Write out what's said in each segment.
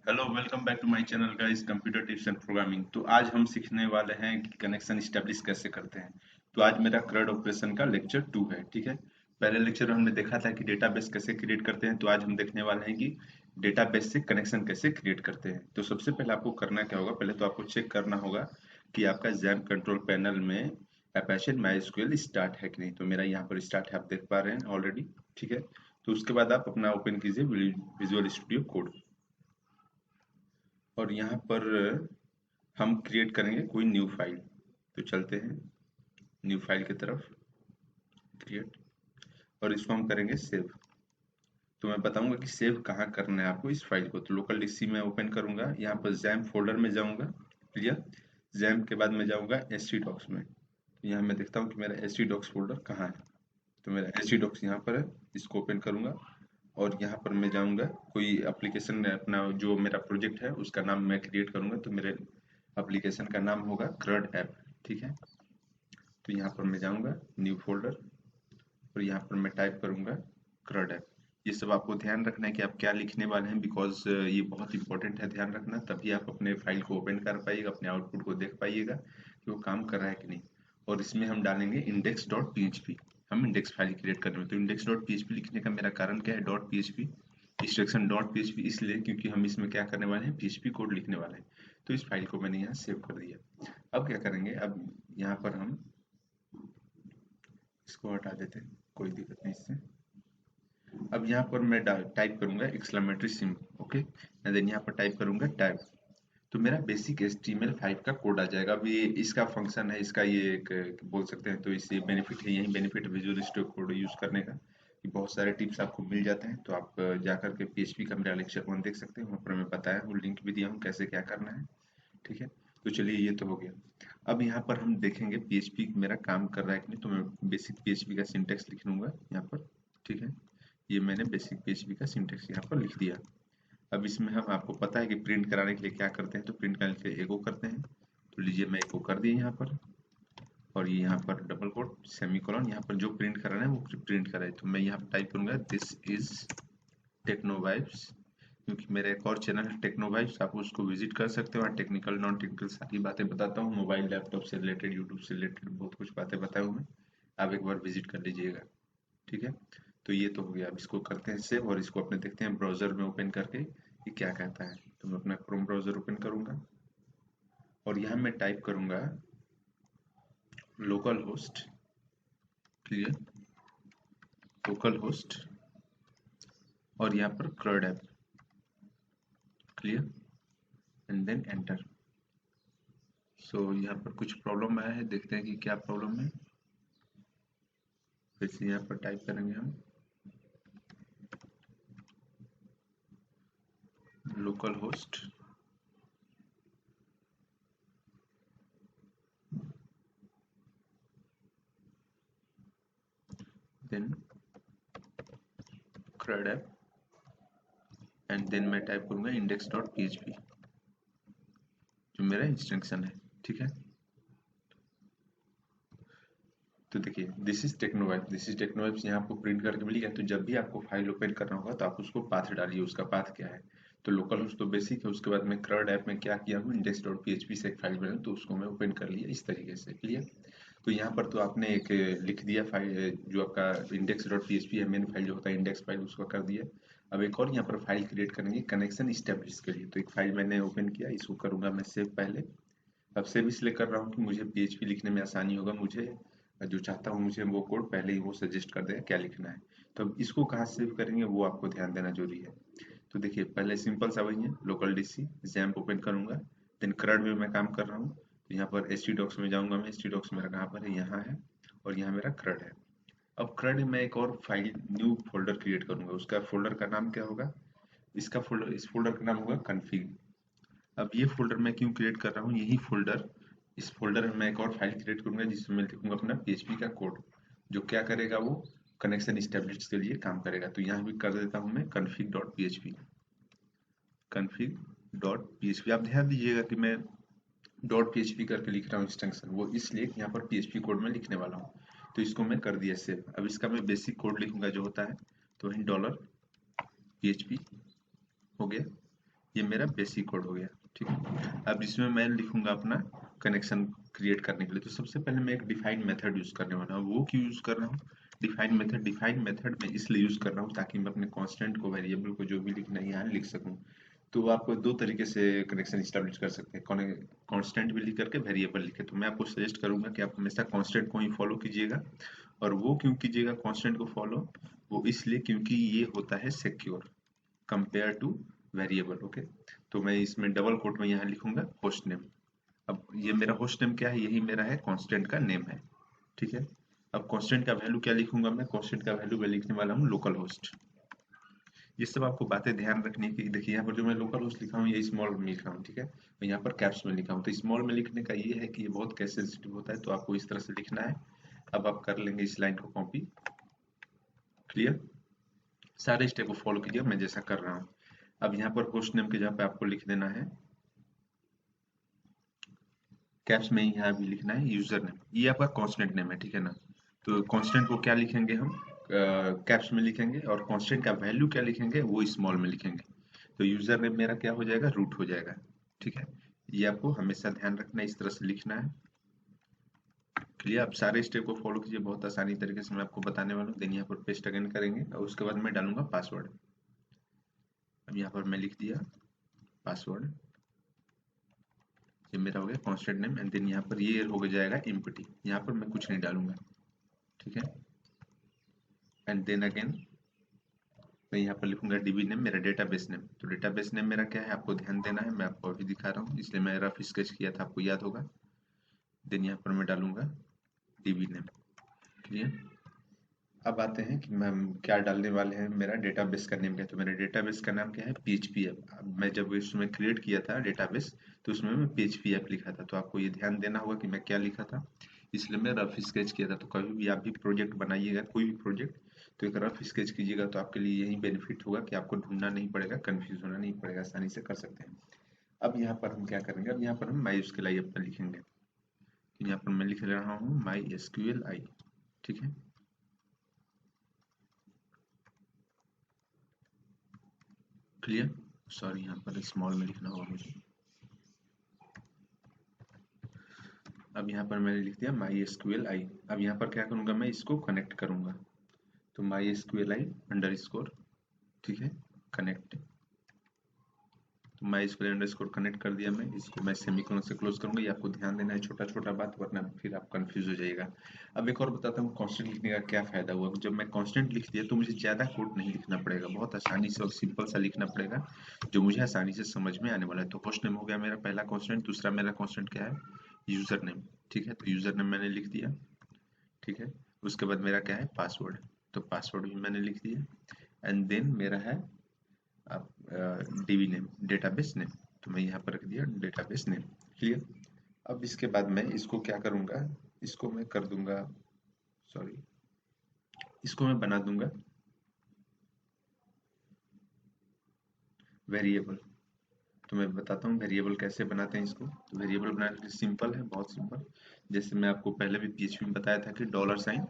Hello welcome back to my channel guys computer tips and programming. तो आज हम सीखने वाले हैं कि कनेक्शन स्टैब्लिश कैसे करते हैं। तो आज मेरा CRUD ऑपरेशन का लेक्चर 2 है। ठीक है, पहले लेक्चर में हमने देखा था कि डेटाबेस कैसे क्रिएट करते हैं। तो आज हम देखने वाले हैं कि डेटाबेस से कनेक्शन कैसे क्रिएट करते हैं। तो सबसे पहले आपको करना क्या होगा, पहले तो आपको चेक करना होगा कि आपका XAMPP कंट्रोल पैनल में अपाचे MySQL स्टार्ट है कि नहीं। तो मेरा यहाँ पर स्टार्ट है, आप देख पा रहे हैं ऑलरेडी। ठीक है, तो उसके बाद आप अपना ओपन कीजिए विजुअल स्टूडियो कोड और यहाँ पर हम क्रिएट करेंगे कोई न्यू फाइल। तो चलते हैं न्यू फाइल की तरफ, क्रिएट, और इसको हम करेंगे सेव। तो मैं बताऊंगा कि सेव कहाँ करना है आपको इस फाइल को। तो लोकल डिस्क में ओपन करूंगा, यहाँ पर XAMPP फोल्डर में जाऊंगा। क्लियर, XAMPP के बाद मैं जाऊंगा htdocs में। तो यहाँ मैं देखता हूँ कि मेरा htdocs फोल्डर कहाँ है। तो मेरा htdocs यहाँ पर है, इसको ओपन करूंगा और यहाँ पर मैं जाऊंगा कोई एप्लीकेशन, अपना जो मेरा प्रोजेक्ट है उसका नाम मैं क्रिएट करूंगा। तो मेरे एप्लीकेशन का नाम होगा CRUD ऐप। ठीक है, तो यहाँ पर मैं जाऊंगा न्यू फोल्डर और यहाँ पर मैं टाइप करूंगा CRUD ऐप। ये सब आपको ध्यान रखना है कि आप क्या लिखने वाले हैं, बिकॉज ये बहुत इंपॉर्टेंट है ध्यान रखना, तभी आप अपने फाइल को ओपन कर पाइएगा, अपने आउटपुट को देख पाइएगा कि वो काम कर रहा है कि नहीं। और इसमें हम डालेंगे index.php। हम इंडेक्स फाइल क्रिएट कर रहे हैं। तो index.php लिखने का मेरा कारण क्या है, .php इंस्ट्रक्शन .php, इसलिए क्योंकि हम इसमें क्या करने वाले हैं, php कोड लिखने वाले हैं। तो इस फाइल को मैंने यहाँ सेव कर दिया। अब क्या करेंगे, अब यहाँ पर हम इसको हटा देते हैं, कोई दिक्कत नहीं इससे। अब यहाँ पर मैं टाइप करूंगा exclamatory sign, okay, and then यहाँ पर टाइप करूंगा टैब। तो मेरा बेसिक HTML5 का कोड आ जाएगा। अब ये इसका फंक्शन है, इसका ये एक बोल सकते हैं। तो इससे बेनिफिट है, यही benefit visual studio code use करने का कि बहुत सारे टिप्स आपको मिल जाते हैं। तो आप जाकर के PHP का मेरा लेक्चर 1 देख सकते हैं, वहाँ पर मैं बताया हूँ, लिंक भी दिया हूँ कैसे क्या करना है। ठीक है, तो चलिए ये तो हो गया। अब यहाँ पर हम देखेंगे PHP मेरा काम कर रहा है कि नहीं। तो मैं बेसिक PHP का सिंटेक्स लिख लूंगा यहाँ पर। ठीक है, ये मैंने बेसिक PHP का सिंटेक्स यहाँ पर लिख दिया। अब इसमें हम, आपको पता है कि प्रिंट कराने के लिए क्या करते हैं, तो प्रिंट कराने के लिए एको करते हैं। तो लीजिए मैं एको कर दिए यहाँ पर, और ये यहाँ पर डबल कोट सेमीकोलन, यहाँ पर जो प्रिंट कराना है वो प्रिंट कराए। तो मैं यहाँ पर टाइप करूंगा दिस इज टेक्नो वाइब्स, क्योंकि मेरा एक और चैनल है टेक्नो वाइब्स, आप उसको विजिट कर सकते हो। वहाँ टेक्निकल नॉन टेक्निकल सारी बातें बताता हूँ, मोबाइल लैपटॉप से रिलेटेड, यूट्यूब से रिलेटेड बहुत कुछ बातें बताया हूँ मैं। आप एक बार विजिट कर लीजिएगा। ठीक है, तो ये तो हो गया। अब इसको करते हैं सेव और इसको अपने देखते हैं ब्राउजर में ओपन करके ये क्या कहता है। तो मैं अपना क्रोम ब्राउजर ओपन करूंगा और यहाँ मैं टाइप करूंगा local host, clear, local host, और यहाँ पर CRUD app, clear, and then enter. So यहाँ पर कुछ प्रॉब्लम आया है, देखते हैं कि क्या प्रॉब्लम है। फिर से यहाँ पर टाइप करेंगे हम local host, then CRUD app, and then मैं टाइप करूंगा index.php जो मेरा इंस्ट्रक्शन है। ठीक है, तो देखिए दिस इज टेक्नोवाइब्स, दिस इज टेक्नोवाइब्स, यहाँ आपको प्रिंट करके मिलेगा। तो जब भी आपको फाइल ओपन करना होगा तो आप उसको पाथ डालिए, उसका पाथ क्या है। तो लोकल होस्ट तो बेसिक है। उसके बाद मैं CRUD ऐप में क्या किया हूँ, index.php से एक फाइल बनाई, तो उसको मैं ओपन कर लिया इस तरीके से, क्लियर। तो यहाँ पर तो आपने एक लिख दिया फाइल, जो आपका index.php है, मेन फाइल जो होता है इंडेक्स फाइल, उसको कर दिया। अब एक और यहाँ पर फाइल क्रिएट करेंगे कनेक्शन स्टैब्लिश के लिए। तो एक फाइल मैंने ओपन किया, इसको करूंगा मैं सेव पहले। अब सेव इसलिए कर रहा हूँ कि मुझे PHP लिखने में आसानी होगा, मुझे जो चाहता हूँ मुझे वो कोड पहले ही वो सजेस्ट कर देगा क्या लिखना है। तो अब इसको कहाँ सेव करेंगे वो आपको ध्यान देना जरूरी है। तो देखिए पहले सिंपल सा वही है, लोकल DC XAMPP ओपन करूंगा, देन CRUD में मैं काम कर रहा हूँ। तो यहाँ पर htdocs में जाऊंगा मैं, htdocs मेरा कहाँ पर है, यहाँ है, और यहाँ मेरा CRUD है। अब CRUD में एक और फाइल न्यू फोल्डर क्रिएट करूंगा, उसका फोल्डर का नाम क्या होगा, इसका फोल्डर, इस फोल्डर का नाम होगा config। अब ये फोल्डर मैं क्यों क्रिएट कर रहा हूँ, यही फोल्डर, इस फोल्डर में मैं एक और फाइल क्रिएट करूंगा जिसमें मैं लिखूंगा अपना PHP का कोड, जो क्या करेगा, वो कनेक्शन स्टैब्लिश के लिए काम करेगा। तो यहाँ भी कर देता हूँ मैं config.php, config.php। आप ध्यान दीजिएगा कि मैं .php करके लिख रहा हूँ एक्सटेंशन, वो इसलिए कि यहाँ पर PHP कोड में लिखने वाला हूँ। तो इसको मैं कर दिया सेव। अब इसका मैं बेसिक कोड लिखूंगा जो होता है, तो वही $PHP हो गया। ये मेरा बेसिक कोड हो गया। ठीक है, अब इसमें मैं लिखूंगा अपना कनेक्शन क्रिएट करने के लिए। तो सबसे पहले मैं एक डिफाइन मेथड यूज करने वाला हूँ। वो क्यों यूज कर रहा हूँ डिफाइन मेथड में इसलिए यूज कर रहा हूँ ताकि मैं अपने कांस्टेंट को, वेरिएबल को, जो भी लिखना है यहाँ लिख सकूँ। तो आप दो तरीके से कनेक्शन स्टैब्लिश कर सकते हैं, कांस्टेंट भी लिख करके, वेरिएबल लिखे। तो मैं आपको सजेस्ट करूंगा कि आप हमेशा कांस्टेंट को ही फॉलो कीजिएगा। और वो क्यों कीजिएगा कांस्टेंट को फॉलो? वो इसलिए क्योंकि ये होता है secure compare two variable. Okay, तो मैं इसमें डबल कोट में यहाँ लिखूंगा होस्ट नेम। अब ये मेरा होस्ट नेम क्या है? यही मेरा है कांस्टेंट का नेम है। ठीक है, अब कांस्टेंट का वैल्यू क्या लिखूंगा? मैं कांस्टेंट का वैल्यू मैं लिखने वाला हूँ लोकल होस्ट। ये सब आपको बातें ध्यान रखनी है कि देखिए यहाँ पर जो मैं लोकल होस्ट लिखा हूँ ये स्मॉल में लिखा हूँ। ठीक है, और यहाँ पर कैप्स में लिखा हूँ। तो स्मॉल में लिखने का ये है कि ये बहुत केस सेंसिटिव होता है, तो आपको इस तरह से लिखना है। अब आप कर लेंगे इस लाइन को कॉपी। क्लियर? सारे स्टेप को फॉलो कीजिए मैं जैसा कर रहा हूँ। अब यहाँ पर होस्ट नेम के जगह पे आपको लिख देना है, कैप्स में यहाँ भी लिखना है यूजर नेम। ये आपका कांस्टेंट नेम है, ठीक है ना? तो कांस्टेंट को क्या लिखेंगे हम? कैप्स में लिखेंगे, और कांस्टेंट का वैल्यू क्या लिखेंगे? वो स्मॉल में लिखेंगे। तो यूजर नेम मेरा क्या हो जाएगा? रूट हो जाएगा। ठीक है, ये आपको हमेशा ध्यान रखना है, इस तरह से लिखना है। क्लियर? आप सारे स्टेप को फॉलो कीजिए, बहुत आसानी तरीके से मैं आपको बताने वाला हूँ। देन यहाँ पर पेस्ट अगेन करेंगे और उसके बाद मैं डालूंगा पासवर्ड। अब यहाँ पर मैं लिख दिया पासवर्ड। ये मेरा हो गया कांस्टेंट नेम, एंड देन यहाँ पर ये हो जाएगा एम्प्टी। यहाँ पर मैं कुछ नहीं डालूंगा। ठीक है, एंड देन अगेन मैं यहाँ पर लिखूंगा डीबी नेम, मेरा डेटाबेस नेम। तो डेटाबेस नेम मेरा क्या है आपको ध्यान देना है, मैं आपको अभी दिखा रहा हूँ, इसलिए मैं रफ स्केच किया था, आपको याद होगा। देन यहाँ पर मैं डालूंगा डीबी नेम। क्लियर? अब आते हैं कि मैं क्या डालने वाले हैं। मेरा डेटाबेस का नेम क्या है? तो मेरे डेटाबेस का नाम क्या है? PHP app. मैं जब इसमें क्रिएट किया था डेटाबेस, तो उसमें मैं पीएचपी ऐप लिखा था। तो आपको ये ध्यान देना होगा कि मैं क्या लिखा था, इसलिए मैं रफ स्केच किया था। तो कभी भी आप भी प्रोजेक्ट बनाइएगा, कोई भी प्रोजेक्ट, तो एक रफ स्केच कीजिएगा, तो आपके लिए यही बेनिफिट होगा कि आपको ढूंढना नहीं पड़ेगा, कंफ्यूज होना नहीं पड़ेगा, आसानी से कर सकते हैं। अब यहाँ पर हम क्या करेंगे? अब यहाँ पर हम माई एसक्यूएल आई अपना लिखेंगे। तो यहाँ पर मैं लिख रहा हूँ माई एसक्यूएल आई। ठीक है, क्लियर? सॉरी, यहाँ पर स्मॉल में लिखना होगा मुझे। अब यहाँ पर मैंने लिख दिया माई एसक्यूएल आई। अब यहाँ पर क्या करूँगा? मैं इसको कनेक्ट करूँगा। तो my SQL I under score, ठीक है, कनेक्ट। तो my SQL under score connect कर दिया। मैं इसको मैं सेमीकोलन से क्लोज करूंगा। ये आपको ध्यान देना है, छोटा छोटा बात, वरना फिर आप कंफ्यूज हो जाएगा। अब एक और बताता हूँ कांस्टेंट लिखने का क्या फायदा हुआ। जब मैं कांस्टेंट लिख दिया तो मुझे ज्यादा कोड नहीं लिखना पड़ेगा, बहुत आसानी से और सिंपल सा लिखना पड़ेगा, जो मुझे आसानी से समझ में आने वाला है। तो होस्ट नेम हो गया मेरा पहला कांस्टेंट। दूसरा मेरा कांस्टेंट क्या है? User name. ठीक है, तो यूजर नेम मैंने लिख दिया। ठीक है, उसके बाद मेरा क्या है? पासवर्ड। तो पासवर्ड भी मैंने लिख दिया। एंड देन मेरा है आप डीबी नेम, डेटाबेस नेम। तो मैं यहाँ पर रख दिया डेटाबेस नेम। क्लियर? अब इसके बाद मैं इसको क्या करूँगा? इसको मैं कर दूंगा, सॉरी, इसको मैं बना दूंगा वेरिएबल। तो मैं बताता हूँ वेरिएबल कैसे बनाते हैं इसको। तो वेरिएबल बनाने के लिए सिंपल है, बहुत सिंपल। जैसे मैं आपको पहले भी पीएचपी में बताया था कि डॉलर साइन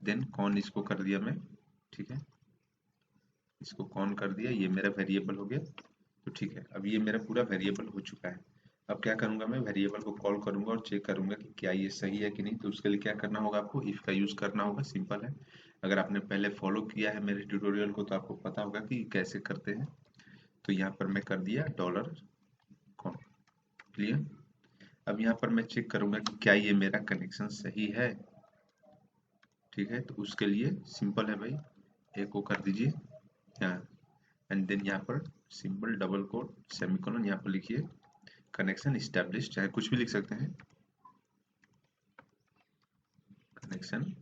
देन कॉन, इसको कर दिया मैं। ठीक है, इसको कॉन कर दिया, ये मेरा वेरिएबल हो गया। तो ठीक है, अब ये मेरा पूरा वेरिएबल हो चुका है। अब क्या करूंगा? मैं वेरिएबल को कॉल करूंगा और चेक करूंगा कि क्या ये सही है कि नहीं। तो उसके लिए क्या करना होगा? आपको इफ का यूज करना होगा, सिंपल है। अगर आपने पहले फॉलो किया है मेरे ट्यूटोरियल को तो आपको पता होगा कि कैसे करते हैं। तो यहाँ पर मैं कर दिया डॉलर कॉन। क्लियर? अब यहाँ पर मैं चेक करूंगा कि क्या ये मेरा कनेक्शन सही है। ठीक है, तो उसके लिए सिंपल है भाई, एको कर दीजिए यहाँ, एंड देन यहाँ पर सिंपल डबल कोट सेमीकोलन, यहाँ पर लिखिए कनेक्शन इस्टेब्लिश, चाहे कुछ भी लिख सकते हैं, कनेक्शन,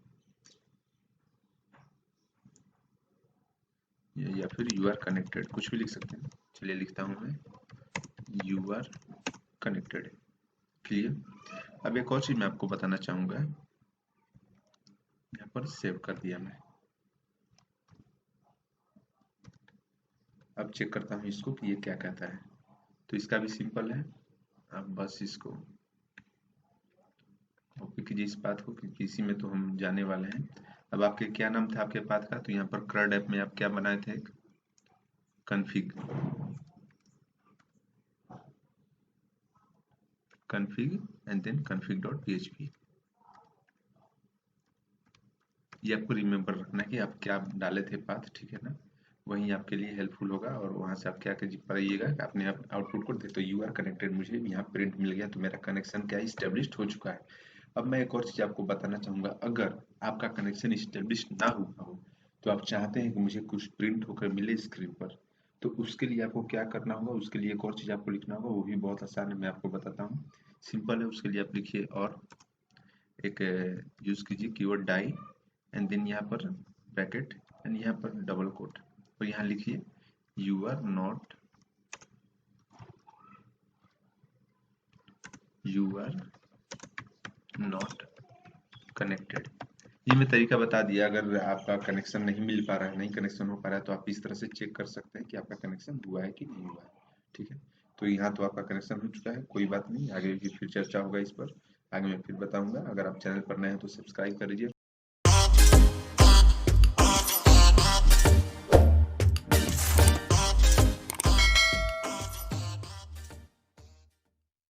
या फिर यू आर कनेक्टेड, कुछ भी लिख सकते हैं। चलिए लिखता हूँ मैं यू आर कनेक्टेड। क्लियर? अब एक और चीज मैं आपको बताना चाहूंगा, यहाँ पर सेव कर दिया मैं। अब चेक करता हूँ इसको कि ये क्या कहता है। तो इसका भी सिंपल है, अब बस इसको कॉपी कीजिए इस बात को, क्योंकि इसी में तो हम जाने वाले हैं। अब आपके क्या नाम था आपके पाथ का? तो यहाँ पर CRUD ऐप में आप क्या बनाए थे? Config. config and then config.php। ये आपको रिमेम्बर रखना कि आप क्या डाले थे पाथ, ठीक है ना, वही आपके लिए हेल्पफुल होगा। और वहां से आप क्या पाइएगा कि आपने आउटपुट को दे तो यू आर कनेक्टेड, मुझे यहाँ प्रिंट मिल गया, तो मेरा कनेक्शन क्या इस्टेब्लिश्ड हो चुका है। अब मैं एक और चीज आपको बताना चाहूंगा, अगर आपका कनेक्शन इस्टेब्लिश ना हुआ हो तो आप चाहते हैं कि मुझे कुछ प्रिंट होकर मिले स्क्रीन पर, तो उसके लिए आपको क्या करना होगा, उसके लिए एक और चीज आपको लिखना होगा, वो भी बहुत आसान है, मैं आपको बताता हूँ। सिंपल है, उसके लिए आप लिखिए और एक यूज कीजिए कीवर्ड डाई एंड देन यहाँ पर ब्रैकेट एंड यहाँ पर डबल कोट, और यहाँ लिखिए यू आर नॉट कनेक्टेड। ये मैं तरीका बता दिया, अगर आपका कनेक्शन नहीं मिल पा रहा है, नहीं कनेक्शन हो पा रहा है, तो आप इस तरह से चेक कर सकते हैं कि आपका कनेक्शन हुआ है कि नहीं हुआ है, ठीक है। तो यहाँ तो आपका कनेक्शन हो चुका है, कोई बात नहीं, आगे की फिर चर्चा होगा इस पर, आगे मैं फिर बताऊंगा। अगर आप चैनल पर नए हैं तो सब्सक्राइब कर लीजिए।